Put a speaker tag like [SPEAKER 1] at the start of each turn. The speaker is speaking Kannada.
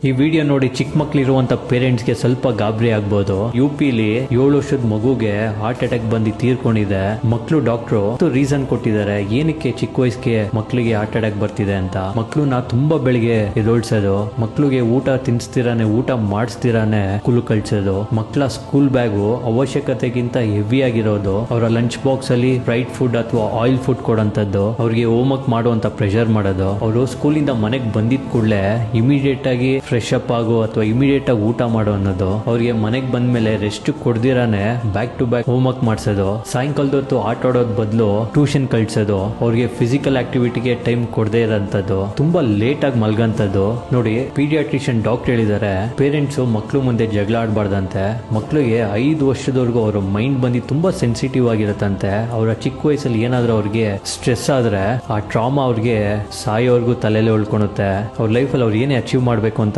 [SPEAKER 1] ಈ ವಿಡಿಯೋ ನೋಡಿ ಚಿಕ್ಕ ಮಕ್ಳಿರುವಂತ ಪೇರೆಂಟ್ಸ್ಗೆ ಸ್ವಲ್ಪ ಗಾಬರಿ ಆಗ್ಬೋದು. ಯುಪಿಲಿ 7 ವರ್ಷದ ಮಗುಗೆ ಹಾರ್ಟ್ ಅಟ್ಯಾಕ್ ಬಂದು ತೀರ್ಕೊಂಡಿದೆ. ಮಕ್ಳು ಡಾಕ್ಟ್ರು ರೀಸನ್ ಕೊಟ್ಟಿದ್ದಾರೆ ಏನಕ್ಕೆ ಚಿಕ್ಕ ವಯಸ್ಸಿಗೆ ಮಕ್ಳಿಗೆ ಹಾರ್ಟ್ ಅಟ್ಯಾಕ್ ಬರ್ತಿದೆ ಅಂತ. ಮಕ್ಳನ್ನ ತುಂಬಾ ಬೆಳಿಗ್ಗೆ ಎದೋಳ್ಸೋದು, ಮಕ್ಳಿಗೆ ಊಟ ತಿನ್ಸ್ತಿರಾನೆ ಊಟ ಮಾಡಿಸ್ತಿರಾನೆ ಸ್ಕೂಲ್ ಕಳ್ಸೋದು, ಮಕ್ಳ ಸ್ಕೂಲ್ ಬ್ಯಾಗು ಅವಶ್ಯಕತೆಗಿಂತ ಹೆವಿ ಆಗಿರೋದು, ಅವರ ಲಂಚ್ ಬಾಕ್ಸ್ ಅಲ್ಲಿ ಫ್ರೈಡ್ ಫುಡ್ ಅಥವಾ ಆಯಿಲ್ ಫುಡ್ ಕೊಡೋಂಥದ್ದು, ಅವ್ರಿಗೆ ಹೋಮ್ ವರ್ಕ್ ಮಾಡುವಂತ ಪ್ರೆಷರ್ ಮಾಡೋದು, ಅವರು ಸ್ಕೂಲಿಂದ ಮನೆಗೆ ಬಂದಿದ್ ಕೂಡಲೇ ಇಮಿಡಿಯೇಟ್ ಆಗಿ ಫ್ರೆಶ್ ಅಪ್ ಆಗೋ ಅಥವಾ ಇಮಿಡಿಯೇಟ್ ಆಗಿ ಊಟ ಮಾಡೋ ಅನ್ನೋದು, ಅವ್ರಿಗೆ ಮನೆಗೆ ಬಂದ್ಮೇಲೆ ರೆಸ್ಟ್ ಕೊಡ್ದಿರಾನೆ back to back homework ಮಾಡ್ಸೋದು, ಸಾಯಂಕಾಲದ ಹೊತ್ತು ಆಟ ಆಡೋದ್ ಬದಲು ಟ್ಯೂಷನ್ ಕಳ್ಸೋದು, ಅವ್ರಿಗೆ ಫಿಸಿಕಲ್ ಆಕ್ಟಿವಿಟಿಗೆ ಟೈಮ್ ಕೊಡದೇ ಇರೋಂಥದ್ದು, ತುಂಬಾ ಲೇಟ್ ಆಗಿ ಮಲ್ಗಂತದ್ದು. ನೋಡಿ, ಪೀಡಿಯಾಟ್ರಿಷಿಯನ್ ಡಾಕ್ಟರ್ ಹೇಳಿದ್ದಾರೆ ಪೇರೆಂಟ್ಸ್ ಮಕ್ಳು ಮುಂದೆ ಜಗಳ ಆಡಬಾರ್ದಂತೆ. ಮಕ್ಳಿಗೆ 5 ವರ್ಷದವರೆಗೂ ಅವರ ಮೈಂಡ್ ಬಂದು ತುಂಬಾ ಸೆನ್ಸಿಟಿವ್ ಆಗಿರತ್ತಂತೆ. ಅವರ ಚಿಕ್ಕ ವಯಸ್ಸಲ್ಲಿ ಏನಾದ್ರೂ ಅವ್ರಿಗೆ ಸ್ಟ್ರೆಸ್ ಆದ್ರೆ ಆ ಟ್ರಾಮಾ ಅವ್ರಿಗೆ ಸಾಯೋವರೆಗೂ ತಲೆಯಲ್ಲಿ ಉಳ್ಕೊಳುತ್ತೆ. ಅವ್ರ ಲೈಫಲ್ಲಿ ಅವ್ರು ಏನೇ ಅಚೀವ್ ಮಾಡ್ಬೇಕು ಅಂತ